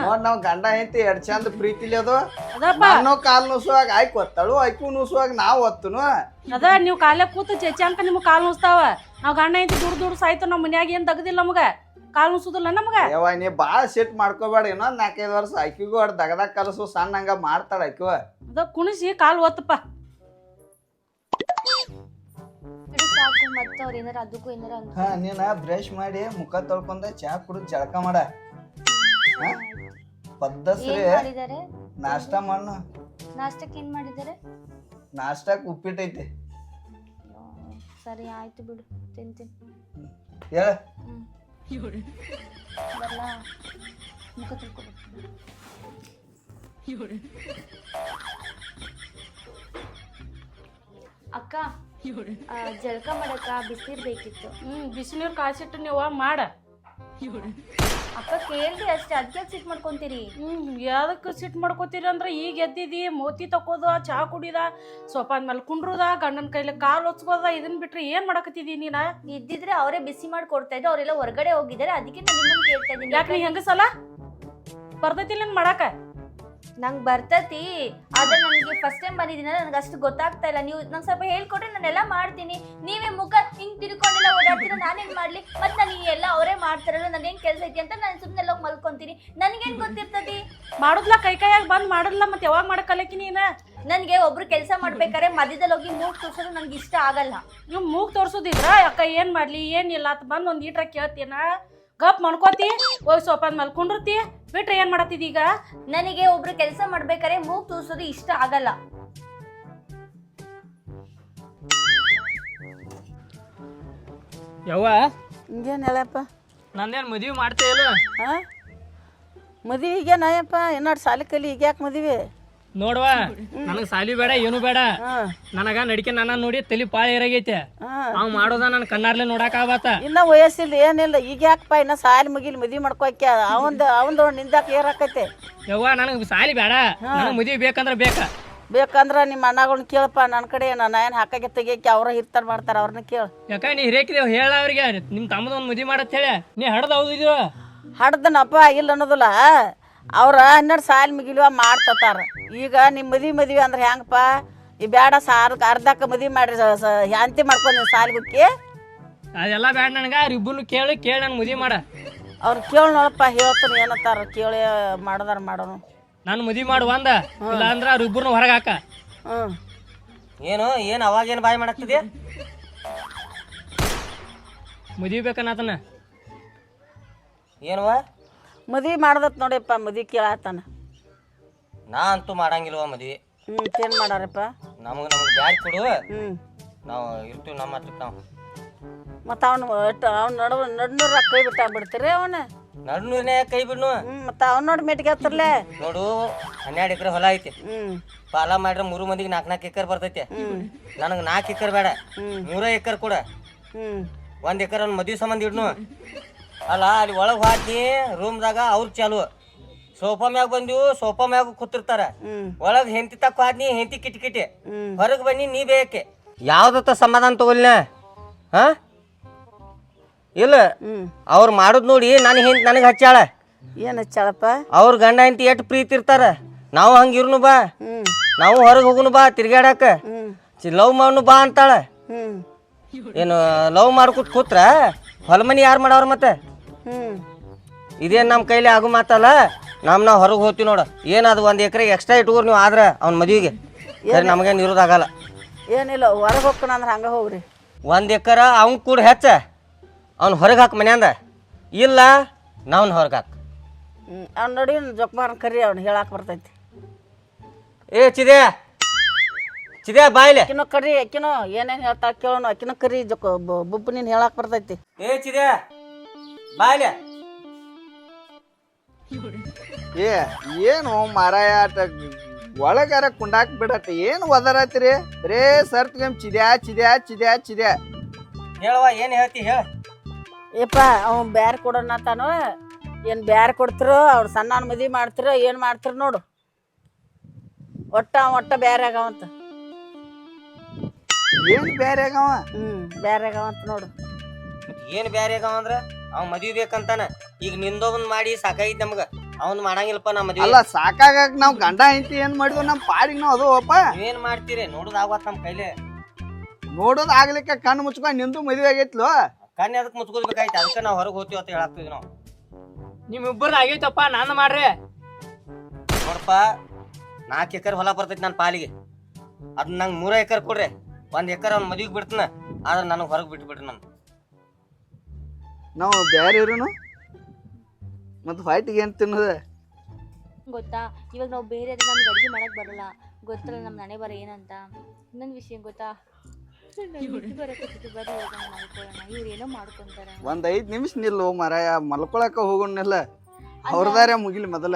ನೋಡ್ ನಾವ್ ಗಂಡ ಹೆಂಡತಿ ಎಡ್ ಚಂದ ಪ್ರೀತಿಲಿ ಅದು ಅದಪ್ಪ ನಾನು ಕಾಲ್ ನುಸುವಾಗ ಆಯ್ಕೆ ಒತ್ತಾಳು ಆಯ್ಕು ನುಸುವಾಗ ನಾವ್ ಒತ್ತನು ಅದ ನೀವು ಕಾಲೇ ಕೂತು ಚೆಚ್ಚಂಕ ನಿಮ್ಗೆ ಕಾಲು ನುಸ್ತಾವ ನಾವು ಗಂಡ ಐತಿ ದುಡ್ಡು ಸಾಯ್ತು ನಮ್ಮ ಮನ್ಯಾಗ ಏನು ತೆಗ್ದಿಲ್ಲ ನಮಗೆ ಕಾಲು ನುಸುದಿಲ್ಲ ನಮ್ಗೆ ಯವ್ವ ನೀ ಭಾಳ ಸಿಟ್ ಮಾಡ್ಕೋಬೇಡ ಇನ್ನೊಂದ್ 4-5 ವರ್ಷ ಆಕಿಗೂ ಅಡ್ ದಗದಾಗ ಕಲಸು ಸಣ್ಣ ಹಂಗ ಮಾಡ್ತಾಳ ಆಕಿವ ಅದ ಕುಣಿಸಿ ಕಾಲು ಒತ್ತಪ್ಪ ಸಾಕು ಮತ್ತೆ ಅವ್ರ ಏನಾರ ಅದಕ್ಕೂ ಏನಾರ ಅಂತ ನೀನ ಬ್ರಷ್ ಮಾಡಿ ಮುಖ ತೊಳ್ಕೊಂಡ ಚಾ ಕುಡಿದು ಜಳಕ ಮಾಡ ಪದ್ದಸ್ರಿ ಏನ್ ಮಾಡಿದಾರೆ ನಾಷ್ಟಾ ಮಾಡು ನಾಷ್ಟಕ್ಕೆ ಏನ್ ಮಾಡಿದಾರೆ ನಾಷ್ಟಾಕ್ ಉಪ್ಪಿಟ್ಟೈತಿ ಸರಿ ಆಯ್ತು ಬಿಡು ತಿಂತೀನಿ ಹೇಳ ಬರ್ಲಾ ಮುಖ ತಿಳ್ಕೊಬೇಕು. ಅಕ್ಕ ಜಳಕ ಮಾಡಕ್ಕ ಬಿಸಿನೀರ್ ಬೇಕಿತ್ತು. ಬಿಸಿನೀರು ಕಾಯಿಸಿಟ್ಟು ನೀವು ಮಾಡ. ಅಕ್ಕ ಕೇಳ್ರಿ ಅಷ್ಟೇ, ಅದಕ್ಕೆ ಸಿಟ್ ಮಾಡ್ಕೊಂತೀರಿ. ಯಾವ್ದಕ್ಕೆ ಸಿಟ್ಟು ಮಾಡ್ಕೋತೀರಿ ಅಂದ್ರೆ ಈಗ ಎದ್ದಿದಿ ಮೋತಿ ತಕೋದ ಚಹಾ ಕುಡಿದ ಸೋಫಾದ ಮೇಲೆ ಕುಂಡ್ರುದ ಗಂಡನ ಕೈಲಿ ಕಾಲು ಹೊಚ್ಕೋದ ಇದನ್ ಬಿಟ್ರೆ ಏನ್ ಮಾಡಕತ್ತಿದಿ ನೀನ? ಇದ್ದಿದ್ರೆ ಅವರೇ ಬಿಸಿ ಮಾಡಿ ಕೊಡ್ತಾ ಇದ್ರು, ಅವರೆಲ್ಲ ಹೊರಗಡೆ ಹೋಗಿದ್ದಾರೆ, ಅದಕ್ಕೆ ನಾನು ನಿಮ್ಮನ್ನ ಕೇಳ್ತಾ ಇದ್ದೀನಿ. ಯಾಕೆ ನೀ ಹೆಂಗಸಲ್ಲ ಬರ್ತೈತಿಲ್ಲ ನನ್ ಮಾಡಾಕ? ನಂಗೆ ಬರ್ತತಿ, ಆದ್ರೆ ನನಗೆ ಫಸ್ಟ್ ಟೈಮ್ ಬಂದಿದ್ದೀನ, ನನಗೆ ಅಷ್ಟು ಗೊತ್ತಾಗ್ತಾ ಇಲ್ಲ. ನೀವು ನಂಗೆ ಸ್ವಲ್ಪ ಹೇಳ್ಕೊಟ್ರೆ ನಾನೆಲ್ಲ ಮಾಡ್ತೀನಿ. ನೀವೇ ಮುಖ ಹಿಂಗ್ ತಿರ್ಕೊಂಡೆಲ್ಲ ಓಡಾಡ್ತೀರ, ನಾನೇನ್ ಮಾಡ್ಲಿ? ಮತ್ತೆ ನಾನು ಎಲ್ಲ ಅವರೇ ಮಾಡ್ತಾರಲ್ಲ, ನನಗೇನ್ ಕೆಲಸ ಐತಿ ಅಂತ ನಾನು ಸುಮ್ಮನೆ ಹೋಗಿ ಮಲ್ಕೊಂತೀನಿ. ನನಗೇನ್ ಗೊತ್ತಿರ್ತತಿ? ಮಾಡುದ್ಲ ಕೈಯಾಗ ಬಂದ್ ಮಾಡುದ್ಲ ಮತ್ತೆ ಯಾವಾಗ ಮಾಡಕಲ್ಲಕಿ ನೀನ? ನನಗೆ ಒಬ್ರು ಕೆಲಸ ಮಾಡ್ಬೇಕಾದ್ರೆ ಮಧ್ಯದಲ್ಲಿ ಹೋಗಿ ಮೂಗ್ ತೋರ್ಸೋದು ನನಗೆ ಇಷ್ಟ ಆಗಲ್ಲ. ನೀವು ಮೂಗ್ ತೋರ್ಸುದಿದ್ರ ಅಕ್ಕ ಏನ್ ಮಾಡ್ಲಿ ಏನಿಲ್ಲ ಅಂತ ಬಂದ್ ಒಂದ್ ಈಟ್ರ ಕೇಳ್ತೀನ ಗಪ್ ಮನ್ಕೋತಿ ಹೋಗಿ ಸೋಫಾದ ಮೇಲೆ ಕುಂಡ್ರತಿ ಬಿಟ್ರೆ ಏನ್ ಮಾಡತ್ತಿದ ಈಗ? ನನಗೆ ಒಬ್ರು ಕೆಲಸ ಮಾಡ್ಬೇಕಾದ್ರೆ ಮೂಗ್ ತೋರ್ಸೋದು ಇಷ್ಟ ಆಗಲ್ಲ. ಯವ್ವ ಹಿಂಗೇನು ಹೇಳಪ್ಪ? ನಂದೇನು ಮದುವೆ ಮಾಡ್ತೇ ಇಲ್ಲ? ಹಾಂ ಮದುವೆಗೆ ನಾಯಪ್ಪ ಏನಾರು ಸಾಲಿ ಕಲಿ ಈಗ ಯಾಕೆ ಮದುವೆ? ನೋಡ್ವಾ, ನನಗೆ ಸಾಲಿ ಬೇಡ ಏನು ಬೇಡ. ನನಗ ನಡಿಕೆ ನನ್ನ ನೋಡಿ ತಲಿ ಪಾಳ ಏರಾಗೈತೆ. ಅವ್ ಮಾಡೋದ ನನ್ ಕಣ್ಣಾರ್ಲೆ ನೋಡಕ್ ಆಗತ್ತ. ಇನ್ನ ವಯಸ್ಸಿಲ್ಲ ಏನಿಲ್ಲ, ಈಗ ಯಾಕಪ್ಪ ಇನ್ನ ಸಾಲಿ ಮುಗಿಲ್ ಮದ್ವಿ ಮಾಡ್ಕೋಕೆ ಅವಂದು ನಿಂದಾಕ ಏರಾಕೈತೆ. ಯವ್ವ ನನಗೆ ಸಾಲಿ ಬೇಡ, ನನಗೆ ಮದುವೆ ಬೇಕಂದ್ರೆ ಬೇಕಂದ್ರ ನಿಮ್ಮ ಅಣ್ಣಗಳನ್ನ ಕೇಳಪ್ಪ, ನನ್ನ ಕಡೆ ನಾನು ಏನು ಹಾಕಾಗೆ ತೆಗಿಯಕ್ಕೆ ಅವ್ರ ಹಿರ್ತಾರ ಮಾಡ್ತಾರ, ಅವ್ರನ್ನ ಕೇಳು. ಯಾಕ ನೀ ಹಿರೇಕಿದೇವ್ ಹೇಳ ಅವ್ರಿಗೆ ನಿಮ್ ತಮ್ಮದ ಒಂದ್ ಮದುವೆ ಮಾಡತ್ ಹೇಳಿ. ನೀ ಹಡದ ಹೌದು ಇದು ಹಡ್ದನಪ್ಪ ಇಲ್ಲ ಅನ್ನೋದಿಲ್ಲ, ಅವ್ರ 12 ಸಾಲಿ ಮುಗಿಲ್ವ ಮಾಡ್ತಾರ. ಈಗ ನಿಮ್ಮ ಮದ್ವಿ ಅಂದ್ರೆ ಹೆಂಗಪ್ಪ? ಈ ಬೇಡ ಅರ್ಧಕ್ಕ ಮದ್ವಿ ಮಾಡ್ರಿ ಶಾಂತಿ ಮಾಡ್ಕೊಂಡು ಸಾಲಿ ಹುಕ್ಕಿ ಅದೆಲ್ಲ ಬೇಡ ನನಗ. ಅವ್ರಿಬ್ಬರು ಕೇಳಿ ನನ್ ಮದುವೆ ಮಾಡ. ಅವ್ರು ಕೇಳಿ ನೋಡಪ್ಪ, ಹೇಳ್ತಾನೆ ಏನತ್ತಾರ ಕೇಳಿ ಮಾಡೋದಾರ ಮಾಡೋನು. ನಾನು ಮದುವೆ ಮಾಡು ಒಂದ, ಇಲ್ಲ ಅಂದ್ರ ಅವ್ರಿಬ್ಬರನ್ನ ಹೊರಗೆ ಹಾಕ. ಏನು ಅವಾಗೇನು ಬಾಯಿ ಮಾಡಕ್ತಿದ್ಯಾ? ಮದುವೆ ಬೇಕನ್ನತನ ಏನವ ಮದ್ವಿ ಮಾಡ್ದತ್ ನೋಡಿಯಪ್ಪ, ಮದ್ವಿ ಕೇಳತ್ತಾನ. ನಾ ಅಂತೂ ಮಾಡಂಗಿಲ್ವ ಮದ್ವಿ. ಏನ್ ಮಾಡಾರಪ್ಪ? ನಮಗೆ ಬ್ಯಾರಿ ಕೊಡು, ನಾವು ಇರ್ತೀವಿ ನಮ್ಮ ಹತ್ರ. ನಾವು ಮತ್ತು ಅವ್ನ ನಡ್ನೂರ ಕೈ ಬಿಡ್ತೀರಿ ಅವನ ನಡ್ನೂರ್ನೇ ಕೈ ಬಿಡ್ನು. ಮತ್ತು ಅವ್ನ ನೋಡಿ ಮೆಟ್ಗೆ ಹತ್ತರ್ಲೆ ನೋಡು, 12 ಎಕರೆ ಹೊಲ ಐತಿ. ಪಾಲ ಮಾಡ್ರೆ 3 ಮಂದಿಗೆ 4 ಎಕರೆ ಬರ್ತೈತಿ. ನನಗೆ 4 ಎಕರೆ ಬೇಡ, 3 ಎಕರೆ ಕೊಡ. 1 ಎಕರೆ ಅವ್ನ ಮದ್ವಿ ಸಂಬಂಧ ಇಡ್ನು. ಅಲ್ಲ ಅಲ್ಲಿ ಒಳಗೆ ಹಾಕಿ ರೂಮ್ದಾಗ ಅವ್ರು ಚಾಲು ಸೋಫಾ ಮ್ಯಾಗ ಬಂದಿವು, ಸೋಫಾ ಮ್ಯಾಗ ಕೂತಿರ್ತಾರ. ಒಳಗೆ ಹೆಂಡತಿ ತಕ್ಕ ಹಾದ್ನಿ, ಹೆಂಡತಿ ಕಿಟಿ ಹೊರಗೆ ಬನ್ನಿ ನೀ ಬೇಕೆ. ಯಾವ್ದತ್ತ ಸಮಾಧಾನ ತಗೊಳ್ನ? ಹಾ ಇಲ್ಲ, ಅವ್ರು ಮಾಡೋದ್ ನೋಡಿ ನನ್ನ ಹೆಂಡತಿ ನನಗೆ ಹಚ್ಚಾಳ. ಏನು ಹಚ್ಚಾಳಪ್ಪ? ಅವ್ರ ಗಂಡ ಹೆಂಡತಿ ಎಷ್ಟು ಪ್ರೀತಿ ಇರ್ತಾರ. ನಾವು ಹಂಗಿರ್ನು ಬಾ, ನಾವು ಹೊರಗೆ ಹೋಗುನು ಬಾ ತಿರ್ಗಾಡಕ, ಲವ್ ಮಾಡ್ನು ಬಾ ಅಂತಾಳ. ಏನು ಲವ್ ಮಾಡ್ಕೊತ ಕೂತ್ರ ಹೊಲಮನಿ ಯಾರು ಮಾಡವ್ರ? ಮತ್ತೆ ಇದೇನು ನಮ್ಮ ಕೈಲಿ ಆಗು ಮಾತಲ್ಲ. ನಾವು ಹೊರಗೆ ಹೋಗ್ತೀವಿ ನೋಡು. ಏನದು 1 ಎಕರೆ ಎಕ್ಸ್ಟ್ರಾ ಇಟ್ಕೋರಿ ನೀವು ಆದ್ರೆ ಅವ್ನ ಮದುವೆಗೆ. ಸರಿ, ನಮಗೇನು ಇರೋದಾಗಲ್ಲ. ಏನಿಲ್ಲ, ಹೊರಗೆ ಹೋಗ್ಕಣ ಅಂದ್ರೆ ಹಂಗೆ ಹೋಗ್ರಿ. 1 ಎಕರೆ ಅವ್ನ ಕೂಡ ಹೆಚ್ಚ ಅವ್ನು ಹೊರಗೆ ಹಾಕಿ ಮನ್ಯಾಂದ, ಇಲ್ಲ ನಾವ್ನ ಹೊರಗೆ ಹಾಕ. ಅವ್ನು ನೋಡಿ ಜೊಕ್ಮಾರನ್ ಕರಿ, ಅವ್ನು ಹೇಳಕ್ಕೆ ಬರ್ತೈತಿ. ಏ ಚಿದೆ ಬಾಯ್ಲೆ. ಅಕ್ಕಿನೋ ಕರಿ, ಅಕ್ಕಿನೋ ಏನೇನು ಹೇಳ್ತಾ ಕೇಳೋಣ. ಅಕ್ಕಿನೋ ಕರಿ ಬುಬ್ಬು ನೀನು ಹೇಳಕ್ಕೆ ಬರ್ತೈತಿ. ಏ ಚಿದೆ ಬಾಯ್ಲೆ. ಏನು ಮಾರಾಯ ಒಳಗಾರ ಕುಂಡಾಕ್ ಬಿಡತ್ತೆ. ಏನು ಒದರಾತ್ರಿ? ಬರೇ ಸರ್ತ್ ಗಮ್ ಚಿದ್ಯಾ. ಹೇಳುವ, ಏನು ಹೇಳ್ತಿ ಹೇಳ. ಏಪ್ಪ ಅವ್ನು ಬ್ಯಾರೆ ಕೊಡೋಣ ತಾನು. ಏನು ಬ್ಯಾರೆ ಕೊಡ್ತಿರೋ, ಅವ್ರು ಸಣ್ಣ ಮದ್ವಿ ಮಾಡ್ತಿರೋ ಏನು ಮಾಡ್ತಿರೋ ನೋಡು. ಒಟ್ಟ ಬ್ಯಾರೆ ಆಗವಂತ. ಏನು ಬ್ಯಾರೆ ಆಗವ? ಬ್ಯಾರೆ ಆಗವಂತ ನೋಡು. ಏನು ಬ್ಯಾರೆ ಆಗವ ಅಂದ್ರೆ ಅವ್ನು ಮದ್ವಿ ಬೇಕಂತಾನ. ಈಗ ನಿಂದೊಂದು ಮಾಡಿ ಸಾಕಾಗಿದ್ ನಮ್ಗ. ಅವ್ನು ಮಾಡಂಗಿಲ್ಲಪ್ಪ ನಮ್ಮ ಮದ್ವಿ. ಅಲ್ಲ, ಸಾಕಾಗ ನಾವು ಗಂಡ ಹೆಂಡತಿ ಏನ್ ಮಾಡಿದ್ವು ನಮ್ಮ ಪಾಡಿಗೆ ನಾವು ಅದು ಅಪ್ಪ. ನೀವೇನ್ ಮಾಡ್ತೀರಿ? ನೋಡುದು ಆಗತ್ ನಮ್ಮ ಕೈಲಿ. ನೋಡೋದು ಆಗ್ಲಿಕ್ಕೆ ಕಣ್ಣು ಮುಚ್ಕೊಂಡು ನಿಂದು ಮದ್ವೆ ಆಗೈತ್ಲು. ಕಣ್ಣಿ ಅದಕ್ಕೆ ಮುಚ್ಕೋಬೇಕಾಯ್ತು, ಅದಕ್ಕೆ ನಾವು ಹೊರಗೆ ಹೋಗ್ತೀವಿ ಅಂತ ಹೇಳಾಕ್ತಿದ್ವಿ ನಾವು. ನಿಮ್ಮಿಬ್ಬರದ್ದು ಆಗೈತಪ್ಪ, ನಾನು ಮಾಡ್ರಿ. ನೋಡಪ್ಪ, 4 ಎಕರೆ ಹೊಲ ಬರ್ತೈತಿ ನನ್ನ ಪಾಲಿಗೆ. ಅದನ್ನ ನಂಗೆ 3 ಎಕರೆ ಕೊಡ್ರಿ. 1 ಎಕರೆ ಅವ್ನ ಮದ್ವಿಗೆ ಬಿಡ್ತಾನ, ಆದ್ರೆ ನನಗೆ ಹೊರಗೆ ಬಿಟ್ಬಿಡ್ರಿ. ನಾವು ಬ್ಯಾರೆ ಇರೋನು ಮತ್ತು ಫೈಟಿಗೆ ಏನು ತಿನ್ನೋದ ಗೊತ್ತಾ? ಇವಾಗ ನಾವು ಬೇರೆ ನಮ್ಗೆ ಅಡುಗೆ ಮಾಡಕ್ ಬರಲ್ಲ, ಗೊತ್ತಲ್ಲ ನಮ್ಮ ಮನೆ ಬರ ಏನಂತ. ಇನ್ನೊಂದು ವಿಷಯ ಗೊತ್ತಾ? ಬರ್ರಿ ಹೋಗೋಣ ಮಾಡ್ಕೊಳ್ಳೋಣ. ಇವ್ರು ಏನೋ ಮಾಡ್ಕೊಂತಾರ. ಒಂದ್ 5 ನಿಮಿಷ ನಿಲ್ಲು ಮಾರಾಯ, ಮಲ್ಕೊಳಕ ಹೋಗೋಣಲ್ಲ. ಅವ್ರದಾರೆ ಮುಗಿಲಿ ಮೊದಲ.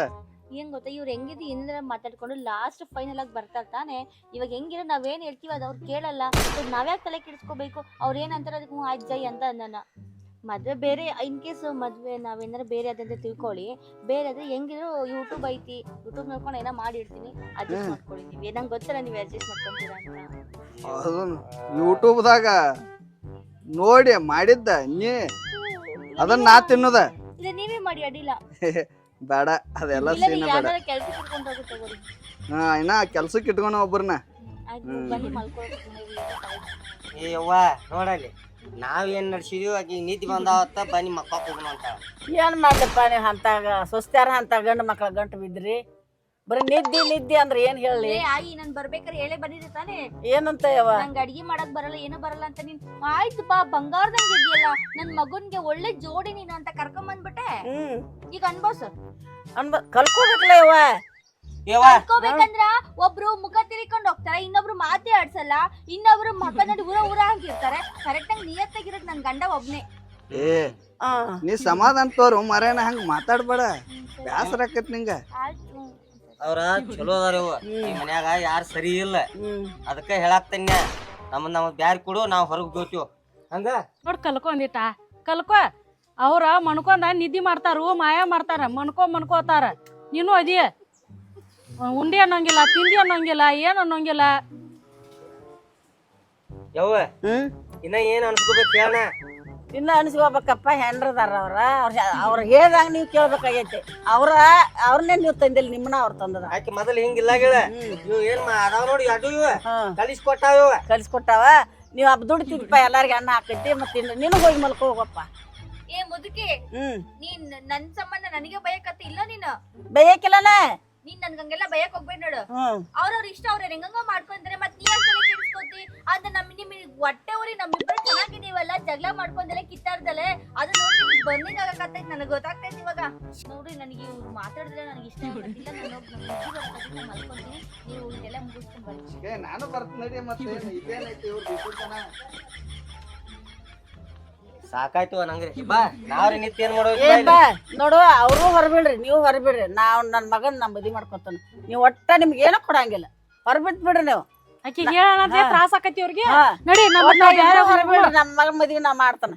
ಏನ್ ಗೊತ್ತಾ, ಇವ್ರು ಹೆಂಗಿದ್ದು ಏನಾರ ಮಾತಾಡ್ಕೊಂಡು ಲಾಸ್ಟ್ ಫೈನಲ್ ಆಗಿ ಬರ್ತಾರ ತಾನೆ. ಇವಾಗ ಹೆಂಗಿರೋ ನಾವೇನ್ ಹೇಳ್ತೀವಿ ಅದು ಅವ್ರು ಕೇಳಲ್ಲ. ನಾವ್ಯಾಕೆ ತಲೆ ಕೆಡಿಸ್ಕೋಬೇಕು? ಅವ್ರು ಏನಂತಾರ ಅದಕ್ಕೆ ಹ್ಞೂ ಆಯ್ತು ಜೈ ಅಂತ ಅಂದನ. ಮದ್ವೆ ಬೇರೆ, ಇನ್ ಕೇಸ್ ಮದ್ವೆ ನಾವೇನಾರ ಬೇರೆ ಅದಂತ ತಿಳ್ಕೊಳ್ಳಿ. ಬೇರೆ ಆದ್ರೆ ಹೆಂಗಿರೋ ಯೂಟ್ಯೂಬ್ ಐತಿ, ಯೂಟ್ಯೂಬ್ ನೋಡ್ಕೊಂಡು ಏನೋ ಮಾಡಿರ್ತೀನಿ, ಅಡ್ಜಸ್ಟ್ ಮಾಡ್ಕೊಳ್ಳಿ. ನೀವು ನಂಗೆ ಗೊತ್ತಲ್ಲ ನೀವು ಅಡ್ಜಸ್ಟ್ ಮಾಡ್ಕೊಂತೀರಾ ಅಂತ. ಅದನ್ನ ಯೂಟ್ಯೂಬ್ದಾಗ ನೋಡಿ ಮಾಡಿದ್ದ ನೀ ಅದನ್ನ ನಾ ತಿನ್ನೋದ ಇಲ್ಲ ನೀವೇ ಮಾಡಿ ಅಡ್ಡಿಲ್ಲ. ಬೇಡ, ಅದೆಲ್ಲ ಇಲ್ಲ ಸೀನ ನೀವು ಬೇಡ. ಯಾವ್ದಾರ ಕೆಲ್ಸಕ್ಕೆ ಇಟ್ಕೊಂಡು ಹೋಗಿ ತಗೋರಿ. ಇನ್ನ ಕೆಲ್ಸಕ್ಕೆ ಇಟ್ಕೊಣ ಒಬ್ಬರನ್ನ. ಆಯ್ತು ಬನ್ನಿ ಮಲ್ಕೊಳಕ್ಕೆ. ಏ ಯವ್ವ ನೋಡಲ್ಲಿ, ನಾವೇನ್ ನಡ್ಸಿದೀವಿ ಆಕಿ ನಿದ್ದೆ ಬಂದಾವತ್ತ ಬನ್ನಿ ಮಕ್ಕ ಹೋಗೋಣ ಅಂತ. ಏನ್ ಮಾಡ್ಲಪ್ಪ ನೀವು ಅಂತಾಗ ಸೊಸ್ತ್ಯಾರ ಅಂತ ಗಂಡು ಮಕ್ಳ ಗಂಟು ಬಿದ್ರಿ. ಬರೀ ನಿದ್ದಿ ಅಂದ್ರೆ ಏನ್ ಹೇಳಿ? ಆಯಿ ನಾನ್ ಬರ್ಬೇಕಾರೆ ಹೇಳೇ ಬಂದಿದ್ದೆ ತಾನೇ. ಏನಂತ ಯವ್ವ? ನಂಗೆ ಅಡಿಗೆ ಮಾಡಕ್ ಬರಲ್ಲ, ಏನು ಬರಲ್ಲ ಅಂತ ನೀನ್ ಆಯ್ತು ಬಾ ಬಂಗಾರದಂಗ ಇದೆಯಲ್ಲ ನನ್ ಮಗನ್ಗೆ ಒಳ್ಳೆ ಜೋಡಿ ನೀನು ಅಂತ ಕರ್ಕೊಂಡ್ ಬಂದ್ಬಿಟ್ಟೆ. ಈಗ ಅನ್ಬೋಸ್ ಕಲ್ಕೋಬೇಕಲ್ಲ ಯವ್ವ. ಕಲ್ಕೋಬೇಕಂದ್ರ ಒಬ್ರು ಮುಖ ತಿರ್ಕೊಂಡ್ ಹೋಗ್ತಾರ, ಇನ್ನೊಬ್ರು ಮಾತೇ ಆಡ್ಸಲ್ಲ, ಇನ್ನೊಬ್ರು ಮಕ್ಕ ನೋಡಿ ಊರ ಅಂತಿರ್ತಾರೆ. ಕರೆಕ್ಟ್ ಆಗಿ ನಿಯತ್ತಾಗಿರೋದ್ ನನ್ ಗಂಡ ಒಬ್ನೇ. ಏ ನೀ ಸಮಾಧಾನ ತೋರು ಮಾರೇನ, ಹಂಗ ಮಾತಾಡ್ಬೇಡ, ಬ್ಯಾಸರ ಆಕತ್ ನಿಂಗ. ಅವ್ರ ಚಲೋ ಅದಾರ ಇವ. ಈ ಮನ್ಯಾಗ ಯಾರು ಸರಿ ಇಲ್ಲ, ಅದಕ್ಕ ಹೇಳಾಕ್ತನ್ಯ. ನಮ್ಮ ಬ್ಯಾರಿ ಕೊಡು, ನಾವ್ ಹೊರಗ್ ಹೋಗ್ತೀವ್ ಹಂಗ. ನೋಡ್ ಕಲ್ಕೊಂಡಿಟ ಕಲ್ಕೊ. ಅವ್ರ ಮನ್ಕೊಂಡ ನಿದ್ದಿ ಮಾಡ್ತಾರು, ಮಾಯ ಮಾಡ್ತಾರ, ಮನ್ಕೋತಾರ. ನೀನು ಅದಿಯ ಉಂಡಿ ಅನ್ನೋಂಗಿಲ್ಲ, ತಿಂಡಿ ಅನ್ನೋಂಗಿಲ್ಲ, ಏನ್ ಅನ್ನೋಂಗಿಲ್ಲ. ಯವ್ವ ಇನ್ನ ಏನ್ ಅನ್ಸ್ಕೋಬೇಕು ಹೇಳ. ಇನ್ನ ಅನ್ಸ್ಕೋಬೇಕಪ್ಪ, ಹೆಂಡ್ರದಾರ ಅವ್ರ ಹೇಳ್ದಂಗ ನೀವ್ ಕೇಳ್ಬೇಕಾಗೈತಿ. ಅವ್ರನ್ನೇ ನೀವ್ ತಂದಿಲ್ಲ, ನಿಮ್ಮನ್ನ ಅವ್ರ ತಂದದ. ಆಕಿ ಮೊದಲು ಹಿಂಗಿಲ್ಲ ಗಿಳ ಇವ್ ಏನ್ ಅದಾವ ನೋಡಿ ಅಡ್ಡು ಇವ ಕಲಿಸ್ಕೊಟ್ಟಾವ. ಕಲಿಸ್ಕೊಟ್ಟಾವ. ನೀವ್ ಹಬ್ಬ ದುಡ್ತಿದ್ಪ, ಎಲ್ಲಾರ್ಗಿ ಅನ್ನ ಹಾಕೈತಿ. ಮತ್ತೆ ನಿನಗ್ ಹೋಗಿ ಮಲ್ಕೋ ಹೋಗಪ್ಪ. ಏ ಮುದುಕಿ, ನೀನ್ ನನ್ ಸಂಬಂಧ ನನಗೆ ಬಯಕತ್ತ ಇಲ್ಲ? ನೀನು ಬೈಯಕಿಲ್ಲನ? ನೀನ್ ನನ್ಗಂಗೆಲ್ಲ ಬಯಕ್ ಹೋಗ್ಬೇಡ ನೋಡು. ಅವ್ರವ್ರ ಇಷ್ಟ, ಅವ್ರ ಹೆಂಗಂಗ ಮಾಡ್ಕೊಂತಾರೆ. ಮತ್ ನೀ ಯಾಕೆ ತಲೆ ಕೆಡಿಸ್ಕೊತಿ? ಅದ್ ನಿಮಗೆ ಹೊಟ್ಟೆ ಊರಿ ನಮ್ಮಿಬ್ಬರು ಚೆನ್ನಾಗಿದೀವಲ್ಲ, ಜಗಳ ಮಾಡ್ಕೊಂಡಲೆ ಕಿತ್ತಾಡ್ದಲೆ ಅದು ನೋಡಿ ನಿಮ್ಗೆ ಬಂದಿದ್ ಆಗಕತ್ತೈತಿ. ನನಗೆ ಗೊತ್ತಾಗ್ತೈತಿ ಇವಾಗ. ನೋಡ್ರಿ ನನಗೆ ಇವ್ರು ಮಾತಾಡಿದ್ರೆ ನನಗೆ ಇಷ್ಟ ಆಗ್ತಿಲ್ಲ. ನಾನು ಮಲ್ಕೊಂತೀನಿ, ನೀವು ಇದೆಲ್ಲ ಮುಗಿಸ್ಕೊಂಡ್ ಬರ್ತೀನಿ. ನಾನು ಬರ್ತೀನಿ ಮತ್ತೆ ಇದೇನೈತಿ ಸಾಕಾಯ್ತು ನಂಗ್ರಿ. ಬಾ ನಾವ್ರಿ ನಿತ್ಯ ಏನ್ ಮಾಡೋದು? ಏನ್ ಬಾ ನೋಡು, ಅವರು ಹೊರಬಿಡ್ರಿ, ನೀವು ಹೊರಬಿಡ್ರಿ. ನಾವ್ ನನ್ ಮಗನ್ ನಮ್ ಮದ್ವಿ ಮಾಡ್ಕೊತಾನ. ನೀವ್ ಒಟ್ಟ ನಿಮ್ಗೆ ಏನೋ ಕೊಡಂಗಿಲ್ಲ, ಹೊರಬಿಟ್ ಬಿಡ್ರಿ ನೀವು. ಆಕಿ ಹೇಳ ತ್ರಾಸ ಆಕತಿ ಅವ್ರಿಗೆ. ಹಾ. ನೋಡಿ ಹೊರಬಿಡ್ರಿ, ನಮ್ ಮಗನ್ ಮದ್ವಿ ನಾ ಮಾಡ್ತಾನ.